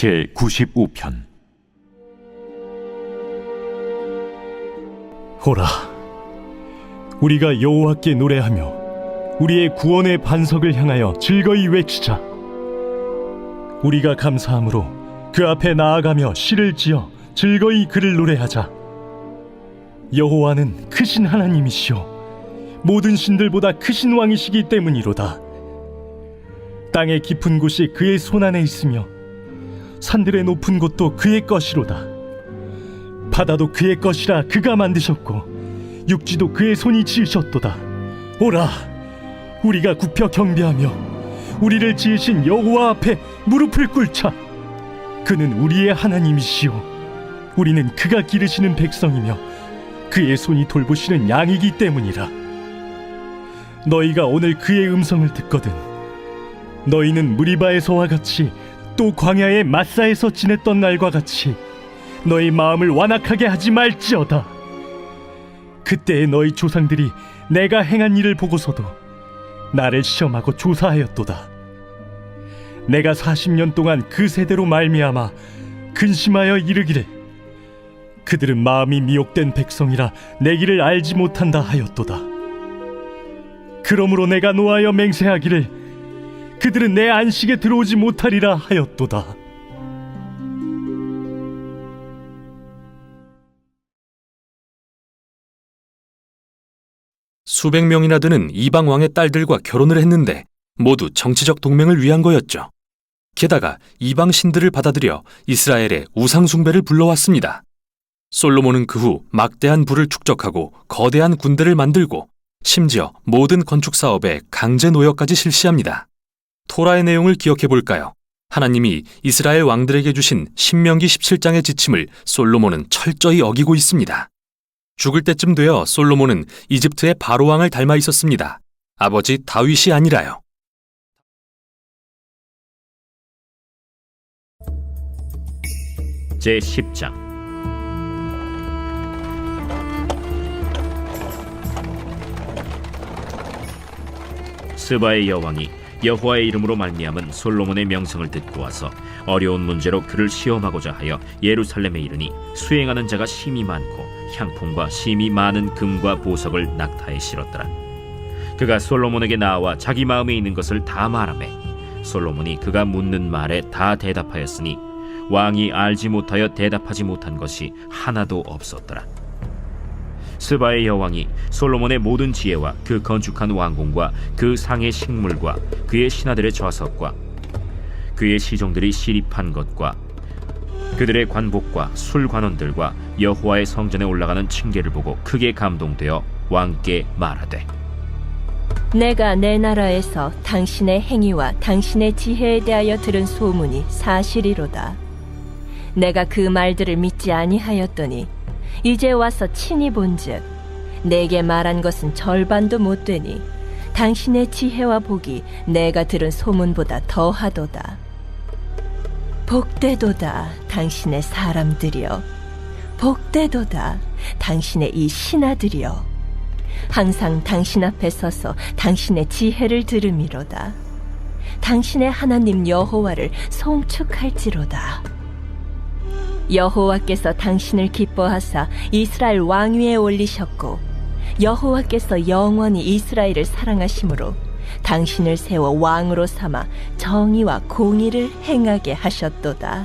제95편. 호라, 우리가 여호와께 노래하며 우리의 구원의 반석을 향하여 즐거이 외치자. 우리가 감사함으로 그 앞에 나아가며 시를 지어 즐거이 그를 노래하자. 여호와는 크신 하나님이시오 모든 신들보다 크신 왕이시기 때문이로다. 땅의 깊은 곳이 그의 손안에 있으며 산들의 높은 곳도 그의 것이로다. 바다도 그의 것이라 그가 만드셨고 육지도 그의 손이 지으셨도다. 오라, 우리가 굽혀 경배하며 우리를 지으신 여호와 앞에 무릎을 꿇자. 그는 우리의 하나님이시오 우리는 그가 기르시는 백성이며 그의 손이 돌보시는 양이기 때문이라. 너희가 오늘 그의 음성을 듣거든 너희는 무리바에서와 같이 또 광야의 마사에서 지냈던 날과 같이 너희 마음을 완악하게 하지 말지어다. 그때의 너희 조상들이 내가 행한 일을 보고서도 나를 시험하고 조사하였도다. 내가 40년 동안 그 세대로 말미암아 근심하여 이르기를 그들은 마음이 미혹된 백성이라 내 길을 알지 못한다 하였도다. 그러므로 내가 노하여 맹세하기를 그들은 내 안식에 들어오지 못하리라 하였도다. 수백 명이나 되는 이방 왕의 딸들과 결혼을 했는데 모두 정치적 동맹을 위한 거였죠. 게다가 이방 신들을 받아들여 이스라엘의 우상 숭배를 불러왔습니다. 솔로몬은 그 후 막대한 부를 축적하고 거대한 군대를 만들고 심지어 모든 건축 사업에 강제 노역까지 실시합니다. 토라의 내용을 기억해 볼까요? 하나님이 이스라엘 왕들에게 주신 신명기 17장의 지침을 솔로몬은 철저히 어기고 있습니다. 죽을 때쯤 되어 솔로몬은 이집트의 바로 왕을 닮아 있었습니다. 아버지 다윗이 아니라요. 제10장. 스바의 여왕이 여호와의 이름으로 말미암은 솔로몬의 명성을 듣고 와서 어려운 문제로 그를 시험하고자 하여 예루살렘에 이르니 수행하는 자가 심히 많고 향품과 심히 많은 금과 보석을 낙타에 실었더라. 그가 솔로몬에게 나와 자기 마음에 있는 것을 다 말하매 솔로몬이 그가 묻는 말에 다 대답하였으니 왕이 알지 못하여 대답하지 못한 것이 하나도 없었더라. 스바의 여왕이 솔로몬의 모든 지혜와 그 건축한 왕궁과 그 상의 식물과 그의 신하들의 좌석과 그의 시종들이 시립한 것과 그들의 관복과 술관원들과 여호와의 성전에 올라가는 층계를 보고 크게 감동되어 왕께 말하되 내가 내 나라에서 당신의 행위와 당신의 지혜에 대하여 들은 소문이 사실이로다. 내가 그 말들을 믿지 아니하였더니 이제 와서 친히 본즉 내게 말한 것은 절반도 못 되니 당신의 지혜와 복이 내가 들은 소문보다 더하도다. 복되도다 당신의 사람들이여, 복되도다 당신의 이 신하들이여. 항상 당신 앞에 서서 당신의 지혜를 들음이로다. 당신의 하나님 여호와를 송축할지로다. 여호와께서 당신을 기뻐하사 이스라엘 왕위에 올리셨고 여호와께서 영원히 이스라엘을 사랑하심으로 당신을 세워 왕으로 삼아 정의와 공의를 행하게 하셨도다.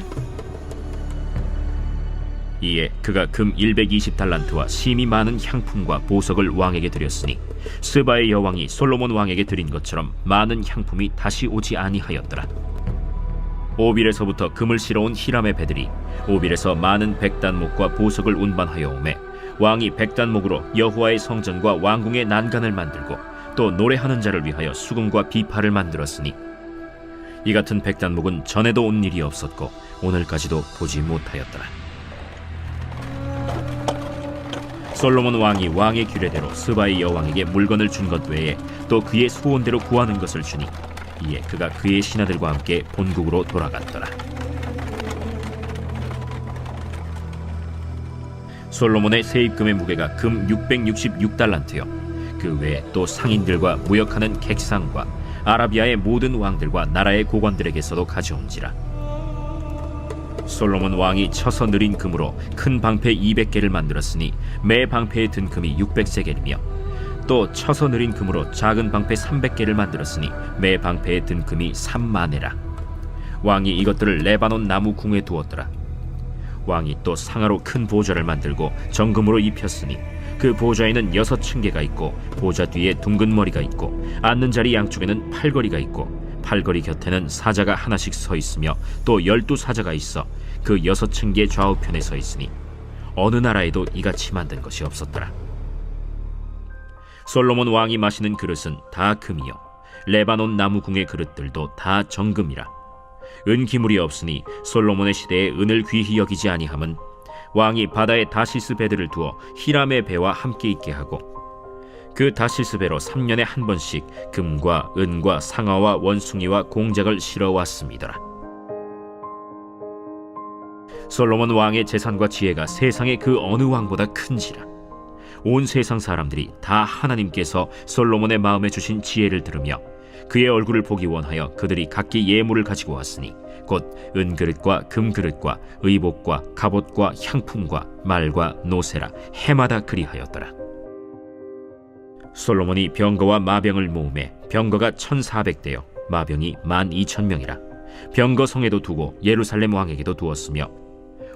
이에 그가 금 120달란트와 심히 많은 향품과 보석을 왕에게 드렸으니 스바의 여왕이 솔로몬 왕에게 드린 것처럼 많은 향품이 다시 오지 아니하였더라. 오빌에서부터 금을 실어온 히람의 배들이 오빌에서 많은 백단목과 보석을 운반하여 오매 왕이 백단목으로 여호와의 성전과 왕궁의 난간을 만들고 또 노래하는 자를 위하여 수금과 비파를 만들었으니 이 같은 백단목은 전에도 온 일이 없었고 오늘까지도 보지 못하였더라. 솔로몬 왕이 왕의 규례대로 스바의 여왕에게 물건을 준 것 외에 또 그의 소원대로 구하는 것을 주니 이에 그가 그의 신하들과 함께 본국으로 돌아갔더라. 솔로몬의 세입금의 무게가 금 666달란트요 그 외에 또 상인들과 무역하는 객상과 아라비아의 모든 왕들과 나라의 고관들에게서도 가져온지라. 솔로몬 왕이 쳐서 느린 금으로 큰 방패 200개를 만들었으니 매 방패의 든금이 600세겔이며 또 쳐서 느린 금으로 작은 방패 300개를 만들었으니 매 방패의 든금이 3만에라. 왕이 이것들을 레바논 나무 궁에 두었더라. 왕이 또 상하로 큰 보좌를 만들고 정금으로 입혔으니 그 보좌에는 6층계가 있고 보좌 뒤에 둥근 머리가 있고 앉는 자리 양쪽에는 팔걸이가 있고 팔걸이 곁에는 사자가 하나씩 서 있으며 또 12사자가 있어 그 6층계 좌우편에 서 있으니 어느 나라에도 이같이 만든 것이 없었더라. 솔로몬 왕이 마시는 그릇은 다 금이요 레바논 나무궁의 그릇들도 다 정금이라. 은기물이 없으니 솔로몬의 시대에 은을 귀히 여기지 아니함은 왕이 바다에 다시스 배들을 두어 히람의 배와 함께 있게 하고 그 다시스 배로 3년에 한 번씩 금과 은과 상아와 원숭이와 공작을 실어 왔습니다. 솔로몬 왕의 재산과 지혜가 세상의 그 어느 왕보다 큰지라. 온 세상 사람들이 다 하나님께서 솔로몬의 마음에 주신 지혜를 들으며 그의 얼굴을 보기 원하여 그들이 각기 예물을 가지고 왔으니 곧 은그릇과 금그릇과 의복과 갑옷과 향품과 말과 노새라 해마다 그리하였더라. 솔로몬이 병거와 마병을 모으매 병거가 1400대요 마병이 12,000명이라. 병거 성에도 두고 예루살렘 왕에게도 두었으며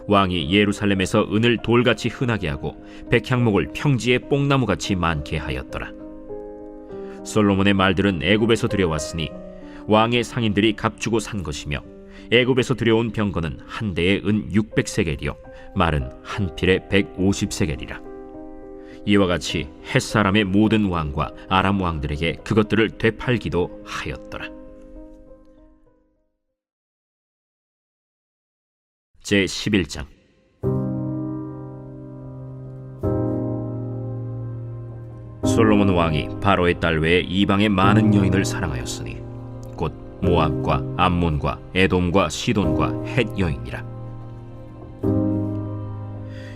왕이 예루살렘에서 은을 돌같이 흔하게 하고 백향목을 평지에 뽕나무같이 많게 하였더라. 솔로몬의 말들은 애굽에서 들여왔으니 왕의 상인들이 값주고 산 것이며 애굽에서 들여온 병거는 한 대에 은 600세겔이요 말은 한 필에 150세겔이라. 이와 같이 헷사람의 모든 왕과 아람 왕들에게 그것들을 되팔기도 하였더라. 제11장. 솔로몬 왕이 바로의 딸 외에 이방의 많은 여인을 사랑하였으니 곧 모압과 암몬과 에돔과 시돈과 헷 여인이라.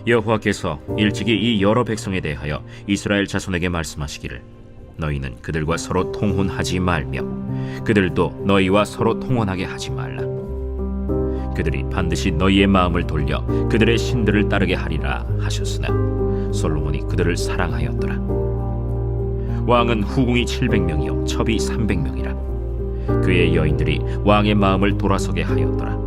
여호와께서 일찍이 이 여러 백성에 대하여 이스라엘 자손에게 말씀하시기를 너희는 그들과 서로 통혼하지 말며 그들도 너희와 서로 통혼하게 하지 말라. 그들이 반드시 너희의 마음을 돌려 그들의 신들을 따르게 하리라 하셨으나 솔로몬이 그들을 사랑하였더라. 왕은 후궁이 700명이요 첩이 300명이라. 그의 여인들이 왕의 마음을 돌아서게 하였더라.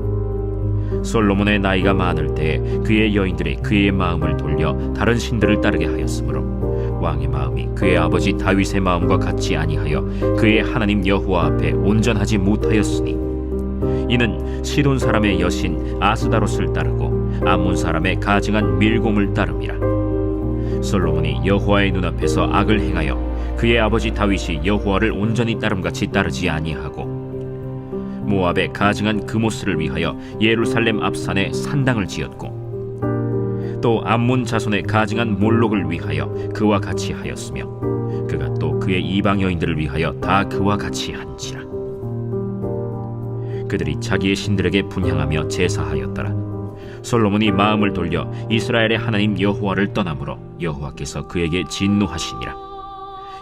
솔로몬의 나이가 많을 때에 그의 여인들이 그의 마음을 돌려 다른 신들을 따르게 하였으므로 왕의 마음이 그의 아버지 다윗의 마음과 같지 아니하여 그의 하나님 여호와 앞에 온전하지 못하였으니 이는 시돈 사람의 여신 아스다롯을 따르고 암몬 사람의 가증한 밀곰을 따름이라. 솔로몬이 여호와의 눈앞에서 악을 행하여 그의 아버지 다윗이 여호와를 온전히 따름같이 따르지 아니하고 모압의 가증한 그모스를 위하여 예루살렘 앞산에 산당을 지었고 또 암몬 자손의 가증한 몰록을 위하여 그와 같이 하였으며 그가 또 그의 이방 여인들을 위하여 다 그와 같이 한지라. 그들이 자기의 신들에게 분향하며 제사하였더라. 솔로몬이 마음을 돌려 이스라엘의 하나님 여호와를 떠나므로 여호와께서 그에게 진노하시니라.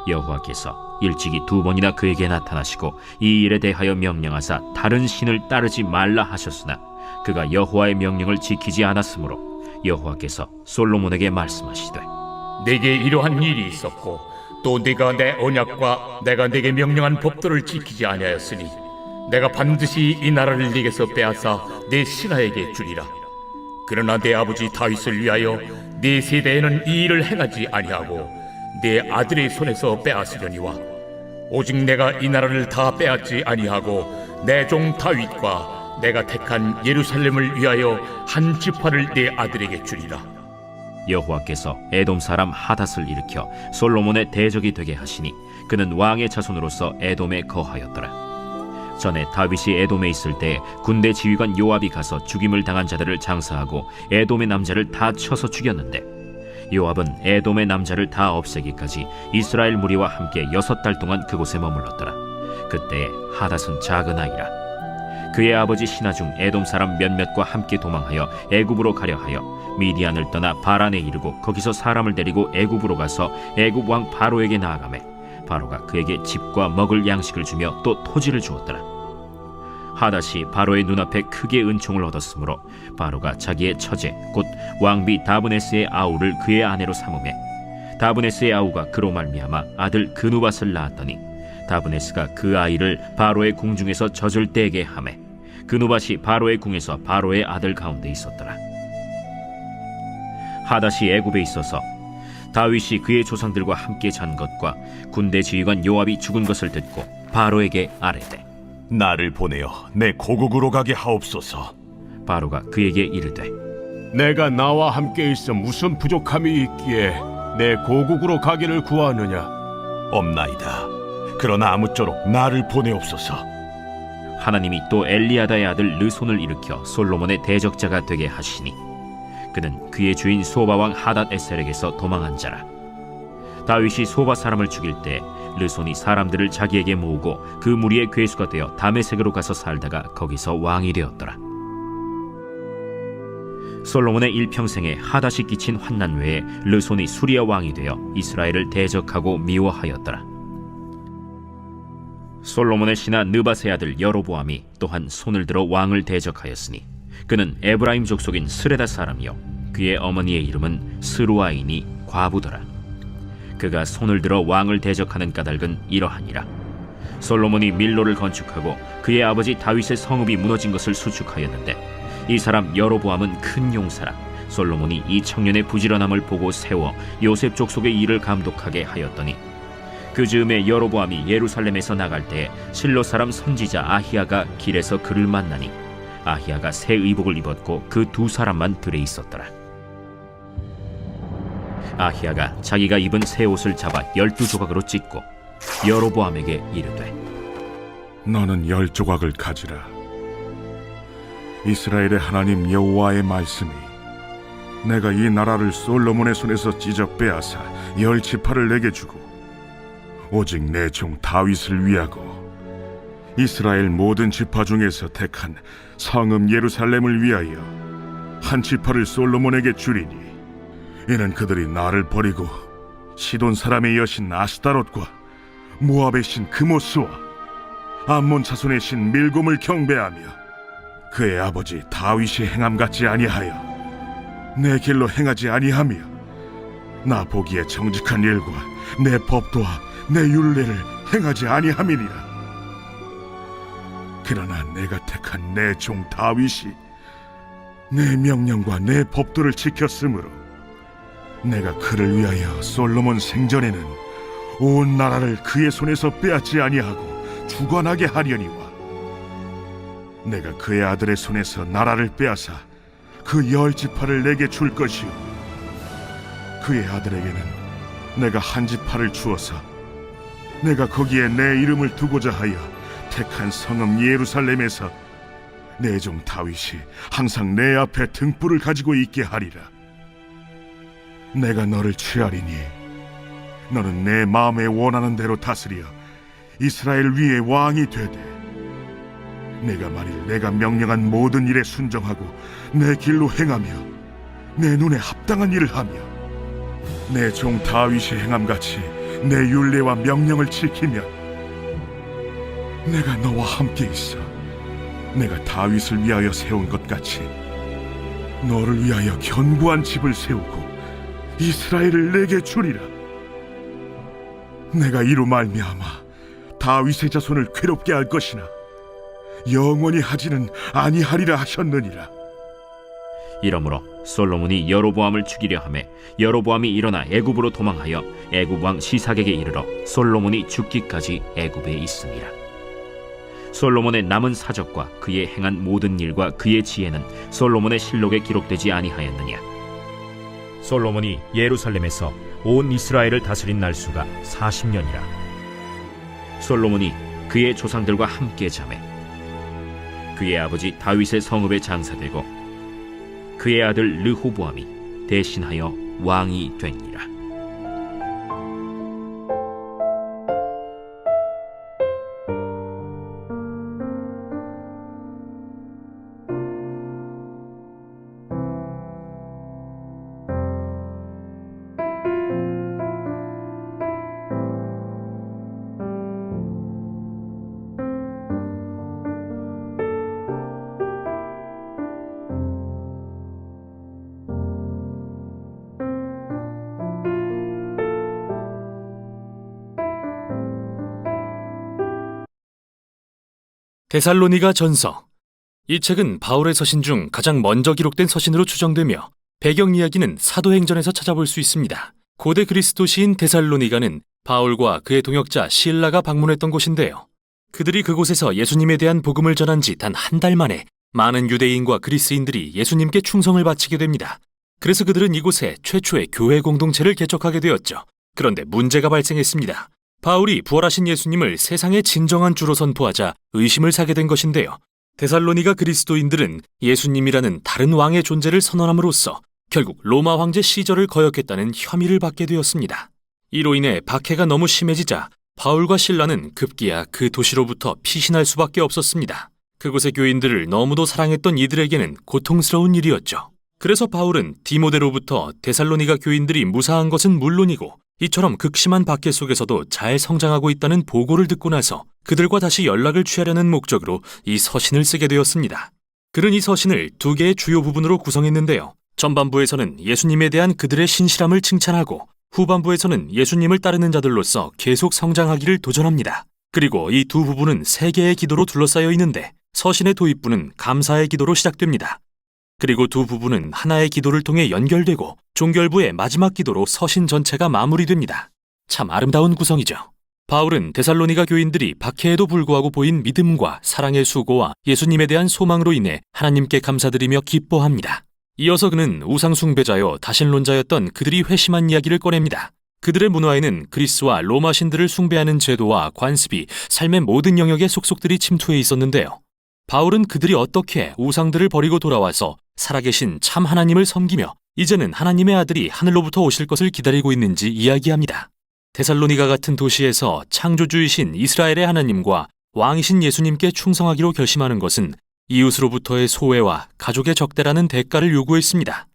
여호와께서 일찍이 2번이나 그에게 나타나시고 이 일에 대하여 명령하사 다른 신을 따르지 말라 하셨으나 그가 여호와의 명령을 지키지 않았으므로 여호와께서 솔로몬에게 말씀하시되 내게 이러한 일이 있었고 또 네가 내 언약과 내가 네게 명령한 법도를 지키지 아니하였으니 내가 반드시 이 나라를 네게서 빼앗아 네 신하에게 주리라. 그러나 내 아버지 다윗을 위하여 네 세대에는 이 일을 행하지 아니하고 네 아들의 손에서 빼앗으려니와 오직 내가 이 나라를 다 빼앗지 아니하고 내 종 다윗과 내가 택한 예루살렘을 위하여 한 지파를 네 아들에게 주리라. 여호와께서 에돔 사람 하닷을 일으켜 솔로몬의 대적이 되게 하시니 그는 왕의 자손으로서 에돔에 거하였더라. 전에 다윗이 에돔에 있을 때 군대 지휘관 요압이 가서 죽임을 당한 자들을 장사하고 에돔의 남자를 다 쳐서 죽였는데 요압은 에돔의 남자를 다 없애기까지 이스라엘 무리와 함께 6달 동안 그곳에 머물렀더라. 그때에 하닷은 작은 아이라. 그의 아버지 신하 중 에돔 사람 몇몇과 함께 도망하여 애굽으로 가려 하여 미디안을 떠나 바란에 이르고 거기서 사람을 데리고 애굽으로 가서 애굽 왕 바로에게 나아가매 바로가 그에게 집과 먹을 양식을 주며 또 토지를 주었더라. 하닷이 바로의 눈앞에 크게 은총을 얻었으므로 바로가 자기의 처제 곧 왕비 다브네스의 아우를 그의 아내로 삼음해 다브네스의 아우가 그로 말미암아 아들 그누밧을 낳았더니 다브네스가 그 아이를 바로의 궁중에서 젖을 떼게 하매 그누밧이 바로의 궁에서 바로의 아들 가운데 있었더라. 하닷이 애굽에 있어서 다윗이 그의 조상들과 함께 잔 것과 군대 지휘관 요압이 죽은 것을 듣고 바로에게 아뢰되 나를 보내어 내 고국으로 가게 하옵소서. 바로가 그에게 이르되 내가 나와 함께 있어 무슨 부족함이 있기에 내 고국으로 가기를 구하느냐? 없나이다. 그러나 아무쪼록 나를 보내옵소서. 하나님이 또 엘리야다의 아들 르손을 일으켜 솔로몬의 대적자가 되게 하시니 그는 그의 주인 소바 왕 하닷 에셀에게서 도망한 자라. 다윗이 소바 사람을 죽일 때 르손이 사람들을 자기에게 모으고 그 무리의 괴수가 되어 다메섹으로 가서 살다가 거기서 왕이 되었더라. 솔로몬의 일평생에 하닷이 끼친 환난 외에 르손이 수리아 왕이 되어 이스라엘을 대적하고 미워하였더라. 솔로몬의 신하 느밧의 아들 여로보암이 또한 손을 들어 왕을 대적하였으니 그는 에브라임 족속인 스레다 사람이요 그의 어머니의 이름은 스루아이니 과부더라. 그가 손을 들어 왕을 대적하는 까닭은 이러하니라. 솔로몬이 밀로를 건축하고 그의 아버지 다윗의 성읍이 무너진 것을 수축하였는데 이 사람 여로보암은 큰 용사라. 솔로몬이 이 청년의 부지런함을 보고 세워 요셉 족속의 일을 감독하게 하였더니 그 즈음에 여로보암이 예루살렘에서 나갈 때 실로 사람 선지자 아히야가 길에서 그를 만나니 아히야가 새 의복을 입었고 그 두 사람만 들에 있었더라. 아히야가 자기가 입은 새 옷을 잡아 12조각으로 찢고 여로보암에게 이르되 너는 10조각을 가지라. 이스라엘의 하나님 여호와의 말씀이 내가 이 나라를 솔로몬의 손에서 찢어 빼앗아 10지파를 내게 주고 오직 내 종 다윗을 위하고 이스라엘 모든 지파 중에서 택한 성읍 예루살렘을 위하여 한 지파를 솔로몬에게 주리니 이는 그들이 나를 버리고 시돈 사람의 여신 아스타롯과 모압의 신 그모스와 암몬 자손의 신 밀곰을 경배하며 그의 아버지 다윗이 행함 같지 아니하여 내 길로 행하지 아니하며 나 보기에 정직한 일과 내 법도와 내 율례를 행하지 아니함이니라. 그러나 내가 택한 내 종 다윗이 내 명령과 내 법도를 지켰으므로 내가 그를 위하여 솔로몬 생전에는 온 나라를 그의 손에서 빼앗지 아니하고 주관하게 하려니와 내가 그의 아들의 손에서 나라를 빼앗아 그 10지파를 내게 줄 것이요 그의 아들에게는 내가 한 지파를 주어서 내가 거기에 내 이름을 두고자 하여 택한 성읍 예루살렘에서 내 종 다윗이 항상 내 앞에 등불을 가지고 있게 하리라. 내가 너를 취하리니 너는 내 마음에 원하는 대로 다스려 이스라엘 위에 왕이 되되 내가 만일 내가 명령한 모든 일에 순종하고 내 길로 행하며 내 눈에 합당한 일을 하며 내 종 다윗이 행함같이 내 율례와 명령을 지키면 내가 너와 함께 있어 내가 다윗을 위하여 세운 것 같이 너를 위하여 견고한 집을 세우고 이스라엘을 내게 주리라. 내가 이로 말미암아 다윗의 자손을 괴롭게 할 것이나 영원히 하지는 아니하리라 하셨느니라. 이러므로 솔로몬이 여로보암을 죽이려 하매 여로보암이 일어나 애굽으로 도망하여 애굽 왕 시삭에게 이르러 솔로몬이 죽기까지 애굽에 있음이라. 솔로몬의 남은 사적과 그의 행한 모든 일과 그의 지혜는 솔로몬의 실록에 기록되지 아니하였느냐. 솔로몬이 예루살렘에서 온 이스라엘을 다스린 날수가 40년이라. 솔로몬이 그의 조상들과 함께 자매 그의 아버지 다윗의 성읍에 장사되고 그의 아들 르호보암이 대신하여 왕이 되니라. 데살로니가 전서. 이 책은 바울의 서신 중 가장 먼저 기록된 서신으로 추정되며 배경 이야기는 사도행전에서 찾아볼 수 있습니다. 고대 그리스 시인 데살로니가는 바울과 그의 동역자 실라가 방문했던 곳인데요. 그들이 그곳에서 예수님에 대한 복음을 전한 지 단 한 달 만에 많은 유대인과 그리스인들이 예수님께 충성을 바치게 됩니다. 그래서 그들은 이곳에 최초의 교회 공동체를 개척하게 되었죠. 그런데 문제가 발생했습니다. 바울이 부활하신 예수님을 세상의 진정한 주로 선포하자 의심을 사게 된 것인데요. 데살로니가 그리스도인들은 예수님이라는 다른 왕의 존재를 선언함으로써 결국 로마 황제 시저를 거역했다는 혐의를 받게 되었습니다. 이로 인해 박해가 너무 심해지자 바울과 실라는 급기야 그 도시로부터 피신할 수밖에 없었습니다. 그곳의 교인들을 너무도 사랑했던 이들에게는 고통스러운 일이었죠. 그래서 바울은 디모데로부터 데살로니가 교인들이 무사한 것은 물론이고 이처럼 극심한 박해 속에서도 잘 성장하고 있다는 보고를 듣고 나서 그들과 다시 연락을 취하려는 목적으로 이 서신을 쓰게 되었습니다. 그는 이 서신을 두 개의 주요 부분으로 구성했는데요. 전반부에서는 예수님에 대한 그들의 신실함을 칭찬하고 후반부에서는 예수님을 따르는 자들로서 계속 성장하기를 도전합니다. 그리고 이 두 부분은 세 개의 기도로 둘러싸여 있는데 서신의 도입부는 감사의 기도로 시작됩니다. 그리고 두 부분은 하나의 기도를 통해 연결되고 종결부의 마지막 기도로 서신 전체가 마무리됩니다. 참 아름다운 구성이죠. 바울은 데살로니가 교인들이 박해에도 불구하고 보인 믿음과 사랑의 수고와 예수님에 대한 소망으로 인해 하나님께 감사드리며 기뻐합니다. 이어서 그는 우상숭배자요 다신론자였던 그들이 회심한 이야기를 꺼냅니다. 그들의 문화에는 그리스와 로마 신들을 숭배하는 제도와 관습이 삶의 모든 영역에 속속들이 침투해 있었는데요. 바울은 그들이 어떻게 우상들을 버리고 돌아와서 살아계신 참 하나님을 섬기며 이제는 하나님의 아들이 하늘로부터 오실 것을 기다리고 있는지 이야기합니다. 데살로니가 같은 도시에서 창조주이신 이스라엘의 하나님과 왕이신 예수님께 충성하기로 결심하는 것은 이웃으로부터의 소외와 가족의 적대라는 대가를 요구했습니다.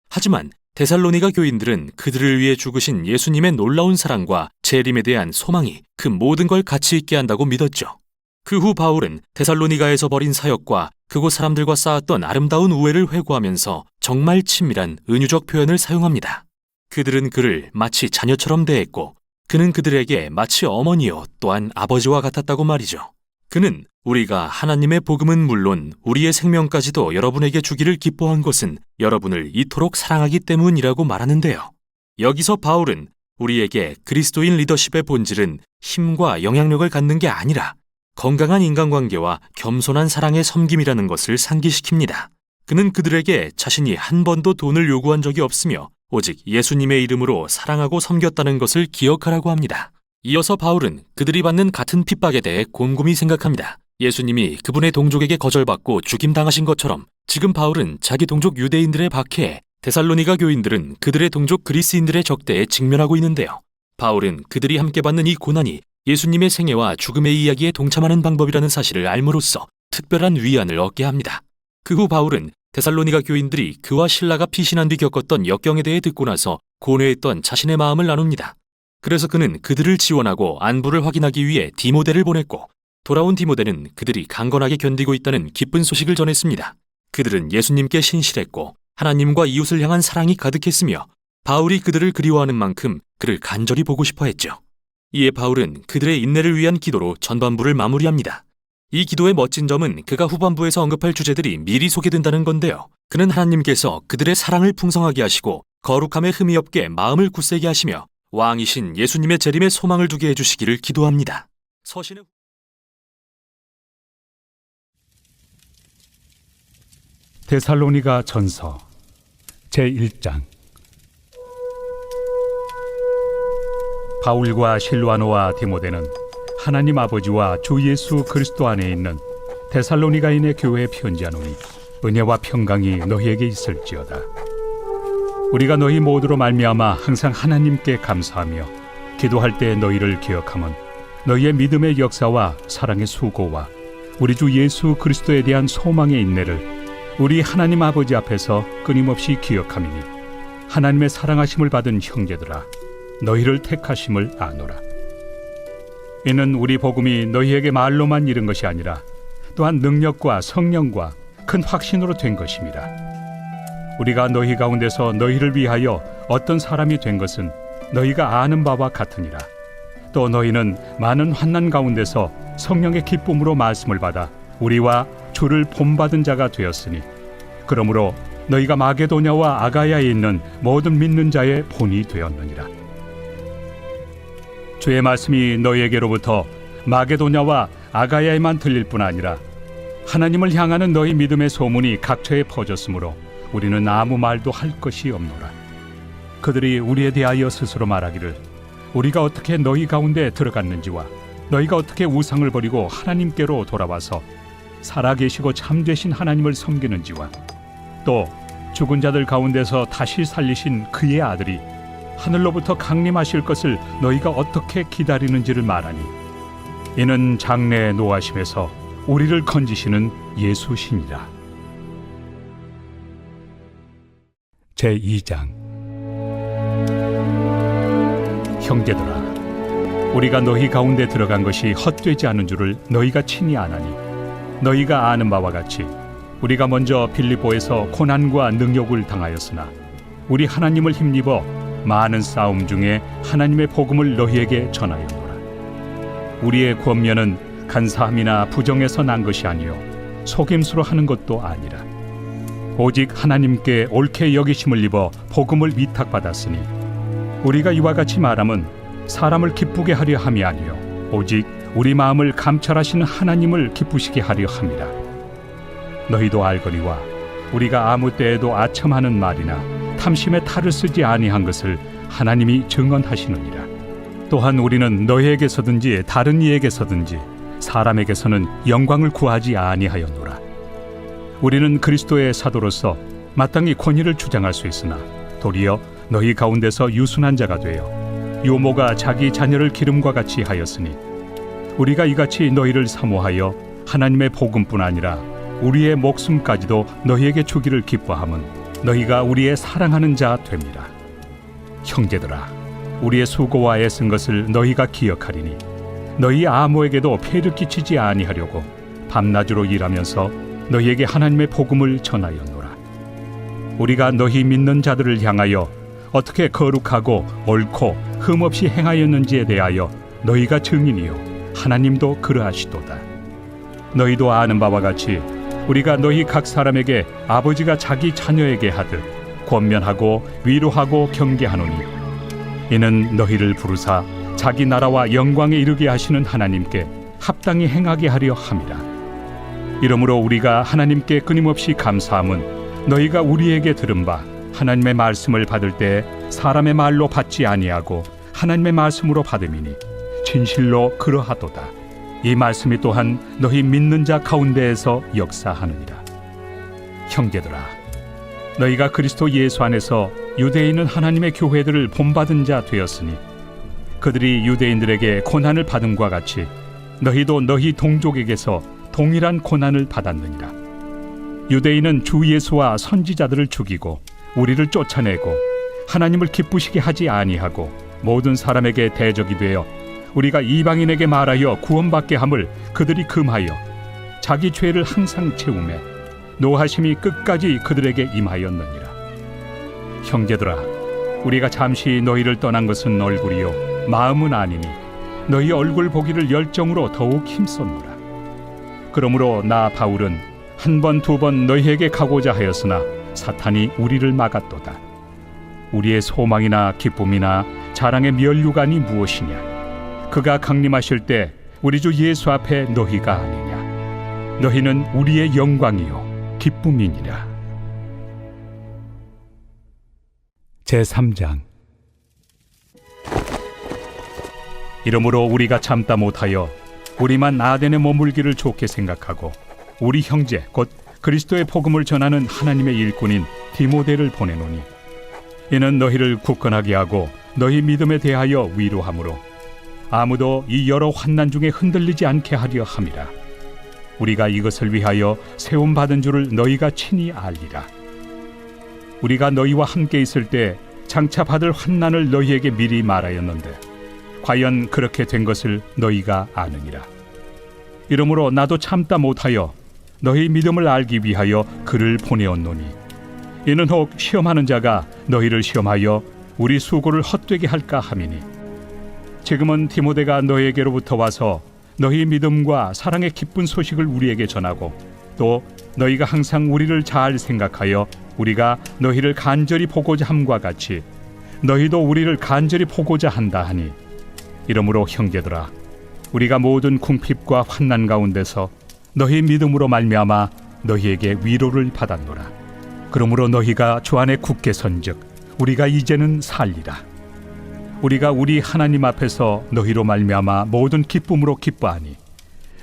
하지만 데살로니가 교인들은 그들을 위해 죽으신 예수님의 놀라운 사랑과 재림에 대한 소망이 그 모든 걸 가치 있게 한다고 믿었죠. 그 후 바울은 데살로니가에서 벌인 사역과 그곳 사람들과 쌓았던 아름다운 우애를 회고하면서 정말 친밀한 은유적 표현을 사용합니다. 그들은 그를 마치 자녀처럼 대했고 그는 그들에게 마치 어머니요 또한 아버지와 같았다고 말이죠. 그는 우리가 하나님의 복음은 물론 우리의 생명까지도 여러분에게 주기를 기뻐한 것은 여러분을 이토록 사랑하기 때문이라고 말하는데요. 여기서 바울은 우리에게 그리스도인 리더십의 본질은 힘과 영향력을 갖는 게 아니라 건강한 인간관계와 겸손한 사랑의 섬김이라는 것을 상기시킵니다. 그는 그들에게 자신이 한 번도 돈을 요구한 적이 없으며 오직 예수님의 이름으로 사랑하고 섬겼다는 것을 기억하라고 합니다. 이어서 바울은 그들이 받는 같은 핍박에 대해 곰곰이 생각합니다. 예수님이 그분의 동족에게 거절받고 죽임당하신 것처럼 지금 바울은 자기 동족 유대인들의 박해에 데살로니가 교인들은 그들의 동족 그리스인들의 적대에 직면하고 있는데요. 바울은 그들이 함께 받는 이 고난이 예수님의 생애와 죽음의 이야기에 동참하는 방법이라는 사실을 알므로써 특별한 위안을 얻게 합니다. 그 후 바울은 데살로니가 교인들이 그와 실라가 피신한 뒤 겪었던 역경에 대해 듣고 나서 고뇌했던 자신의 마음을 나눕니다. 그래서 그는 그들을 지원하고 안부를 확인하기 위해 디모데를 보냈고 돌아온 디모데는 그들이 강건하게 견디고 있다는 기쁜 소식을 전했습니다. 그들은 예수님께 신실했고 하나님과 이웃을 향한 사랑이 가득했으며 바울이 그들을 그리워하는 만큼 그를 간절히 보고 싶어 했죠. 이에 바울은 그들의 인내를 위한 기도로 전반부를 마무리합니다. 이 기도의 멋진 점은 그가 후반부에서 언급할 주제들이 미리 소개된다는 건데요. 그는 하나님께서 그들의 사랑을 풍성하게 하시고 거룩함에 흠이 없게 마음을 굳세게 하시며 왕이신 예수님의 재림에 소망을 두게 해주시기를 기도합니다. 서신의 데살로니가 전서 제1장. 바울과 실와노와 디모데는 하나님 아버지와 주 예수 그리스도 안에 있는 데살로니가인의 교회에 편지하노니 은혜와 평강이 너희에게 있을지어다. 우리가 너희 모두로 말미암아 항상 하나님께 감사하며 기도할 때 너희를 기억함은 너희의 믿음의 역사와 사랑의 수고와 우리 주 예수 그리스도에 대한 소망의 인내를 우리 하나님 아버지 앞에서 끊임없이 기억함이니 하나님의 사랑하심을 받은 형제들아 너희를 택하심을 아노라. 이는 우리 복음이 너희에게 말로만 이른 것이 아니라 또한 능력과 성령과 큰 확신으로 된 것임이라. 우리가 너희 가운데서 너희를 위하여 어떤 사람이 된 것은 너희가 아는 바와 같으니라. 또 너희는 많은 환난 가운데서 성령의 기쁨으로 말씀을 받아 우리와 주를 본받은 자가 되었으니 그러므로 너희가 마게도냐와 아가야에 있는 모든 믿는 자의 본이 되었느니라. 주의 말씀이 너희에게로부터 마게도냐와 아가야에만 들릴 뿐 아니라 하나님을 향하는 너희 믿음의 소문이 각처에 퍼졌으므로 우리는 아무 말도 할 것이 없노라. 그들이 우리에 대하여 스스로 말하기를 우리가 어떻게 너희 가운데 들어갔는지와 너희가 어떻게 우상을 버리고 하나님께로 돌아와서 살아계시고 참되신 하나님을 섬기는지와 또 죽은 자들 가운데서 다시 살리신 그의 아들이 하늘로부터 강림하실 것을 너희가 어떻게 기다리는지를 말하니 이는 장래의 노하심에서 우리를 건지시는 예수시니라. 제2장. 형제들아, 우리가 너희 가운데 들어간 것이 헛되지 않은 줄을 너희가 친히 아나니 너희가 아는 바와 같이 우리가 먼저 빌립보에서 고난과 능욕을 당하였으나 우리 하나님을 힘입어 많은 싸움 중에 하나님의 복음을 너희에게 전하였노라. 우리의 권면은 간사함이나 부정에서 난 것이 아니요 속임수로 하는 것도 아니라 오직 하나님께 옳게 여기심을 입어 복음을 위탁받았으니 우리가 이와 같이 말함은 사람을 기쁘게 하려 함이 아니요 오직 우리 마음을 감찰하시는 하나님을 기쁘시게 하려 함이라. 너희도 알거니와 우리가 아무 때에도 아첨하는 말이나 탐심의 탈을 쓰지 아니한 것을 하나님이 증언하시느니라. 또한 우리는 너희에게서든지 다른 이에게서든지 사람에게서는 영광을 구하지 아니하였노라. 우리는 그리스도의 사도로서 마땅히 권위를 주장할 수 있으나 도리어 너희 가운데서 유순한 자가 되어 요모가 자기 자녀를 기름과 같이 하였으니 우리가 이같이 너희를 사모하여 하나님의 복음뿐 아니라 우리의 목숨까지도 너희에게 주기를 기뻐함은 너희가 우리의 사랑하는 자 됩니다. 형제들아, 우리의 수고와 애쓴 것을 너희가 기억하리니 너희 아무에게도 폐를 끼치지 아니하려고 밤낮으로 일하면서 너희에게 하나님의 복음을 전하였노라. 우리가 너희 믿는 자들을 향하여 어떻게 거룩하고 옳고 흠없이 행하였는지에 대하여 너희가 증인이요 하나님도 그러하시도다. 너희도 아는 바와 같이 우리가 너희 각 사람에게 아버지가 자기 자녀에게 하듯 권면하고 위로하고 경계하노니 이는 너희를 부르사 자기 나라와 영광에 이르게 하시는 하나님께 합당히 행하게 하려 함이라. 이러므로 우리가 하나님께 끊임없이 감사함은 너희가 우리에게 들은 바 하나님의 말씀을 받을 때 사람의 말로 받지 아니하고 하나님의 말씀으로 받음이니 진실로 그러하도다. 이 말씀이 또한 너희 믿는 자 가운데에서 역사하느니라. 형제들아, 너희가 그리스도 예수 안에서 유대에 있는 하나님의 교회들을 본받은 자 되었으니 그들이 유대인들에게 고난을 받음과 같이 너희도 너희 동족에게서 동일한 고난을 받았느니라. 유대인은 주 예수와 선지자들을 죽이고 우리를 쫓아내고 하나님을 기쁘시게 하지 아니하고 모든 사람에게 대적이 되어 우리가 이방인에게 말하여 구원받게 함을 그들이 금하여 자기 죄를 항상 채우매 노하심이 끝까지 그들에게 임하였느니라. 형제들아, 우리가 잠시 너희를 떠난 것은 얼굴이요 마음은 아니니 너희 얼굴 보기를 열정으로 더욱 힘썼노라. 그러므로 나 바울은 한 번 두 번 너희에게 가고자 하였으나 사탄이 우리를 막았도다. 우리의 소망이나 기쁨이나 자랑의 면류관이 무엇이냐? 그가 강림하실 때 우리 주 예수 앞에 너희가 아니냐? 너희는 우리의 영광이요 기쁨이니라. 제3장. 이러므로 우리가 참다 못하여 우리만 아덴에 머물기를 좋게 생각하고 우리 형제 곧 그리스도의 복음을 전하는 하나님의 일꾼인 디모데를 보내노니 이는 너희를 굳건하게 하고 너희 믿음에 대하여 위로하므로 아무도 이 여러 환난 중에 흔들리지 않게 하려 함이라. 우리가 이것을 위하여 세움 받은 줄을 너희가 친히 알리라. 우리가 너희와 함께 있을 때 장차 받을 환난을 너희에게 미리 말하였는데 과연 그렇게 된 것을 너희가 아느니라. 이러므로 나도 참다 못하여 너희 믿음을 알기 위하여 그를 보내었노니 이는 혹 시험하는 자가 너희를 시험하여 우리 수고를 헛되게 할까 함이니 지금은 디모데가 너희에게로부터 와서 너희 믿음과 사랑의 기쁜 소식을 우리에게 전하고 또 너희가 항상 우리를 잘 생각하여 우리가 너희를 간절히 보고자 함과 같이 너희도 우리를 간절히 보고자 한다 하니 이러므로 형제들아 우리가 모든 궁핍과 환난 가운데서 너희 믿음으로 말미암아 너희에게 위로를 받았노라. 그러므로 너희가 주 안에 굳게 선즉 우리가 이제는 살리라. 우리가 우리 하나님 앞에서 너희로 말미암아 모든 기쁨으로 기뻐하니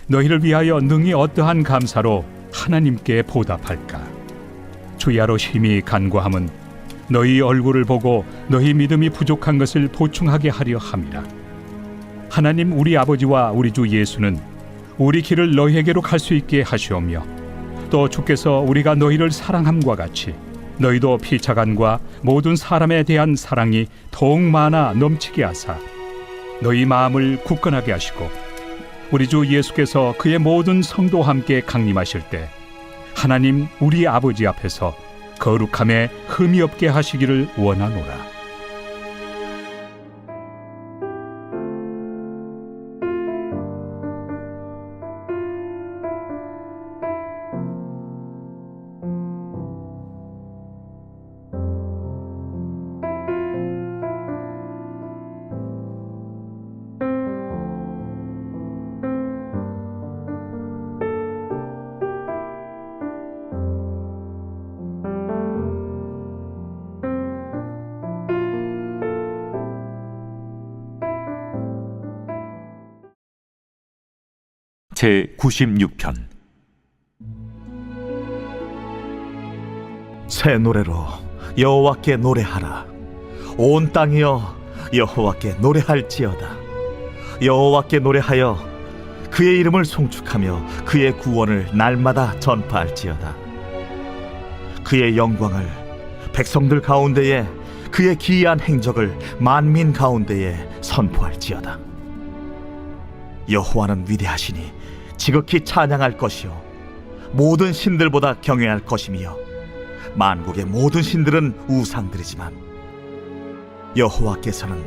너희를 위하여 능히 어떠한 감사로 하나님께 보답할까. 주야로 심히 간구함은 너희 얼굴을 보고 너희 믿음이 부족한 것을 보충하게 하려 함이라. 하나님 우리 아버지와 우리 주 예수는 우리 길을 너희에게로 갈 수 있게 하시오며 또 주께서 우리가 너희를 사랑함과 같이 너희도 피차간과 모든 사람에 대한 사랑이 더욱 많아 넘치게 하사 너희 마음을 굳건하게 하시고 우리 주 예수께서 그의 모든 성도와 함께 강림하실 때 하나님 우리 아버지 앞에서 거룩함에 흠이 없게 하시기를 원하노라. 제96편. 새 노래로 여호와께 노래하라. 온 땅이여 여호와께 노래할지어다. 여호와께 노래하여 그의 이름을 송축하며 그의 구원을 날마다 전파할지어다. 그의 영광을 백성들 가운데에 그의 기이한 행적을 만민 가운데에 선포할지어다. 여호와는 위대하시니 지극히 찬양할 것이요 모든 신들보다 경외할 것이며 만국의 모든 신들은 우상들이지만 여호와께서는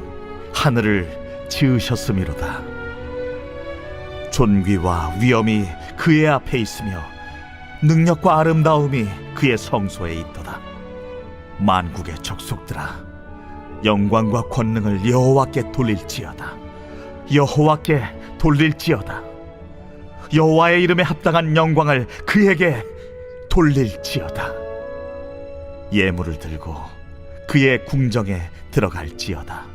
하늘을 지으셨음이로다. 존귀와 위엄이 그의 앞에 있으며 능력과 아름다움이 그의 성소에 있도다. 만국의 족속들아 영광과 권능을 여호와께 돌릴지어다. 여호와께 돌릴지어다. 여호와의 이름에 합당한 영광을 그에게 돌릴지어다. 예물을 들고 그의 궁정에 들어갈지어다.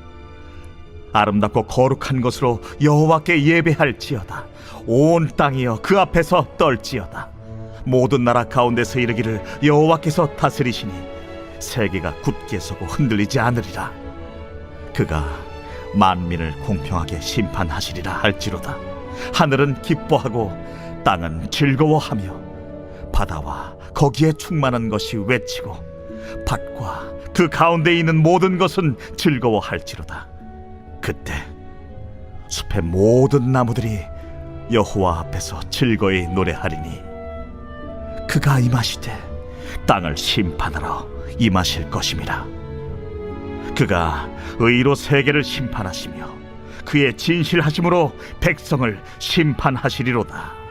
아름답고 거룩한 것으로 여호와께 예배할지어다. 온 땅이여 그 앞에서 떨지어다. 모든 나라 가운데서 이르기를 여호와께서 다스리시니 세계가 굳게 서고 흔들리지 않으리라. 그가 만민을 공평하게 심판하시리라 할지로다. 하늘은 기뻐하고 땅은 즐거워하며 바다와 거기에 충만한 것이 외치고 밭과 그 가운데 있는 모든 것은 즐거워할지로다. 그때 숲의 모든 나무들이 여호와 앞에서 즐거이 노래하리니 그가 임하시되 땅을 심판하러 임하실 것임이라. 그가 의로 세계를 심판하시며 그의 진실하심으로 백성을 심판하시리로다.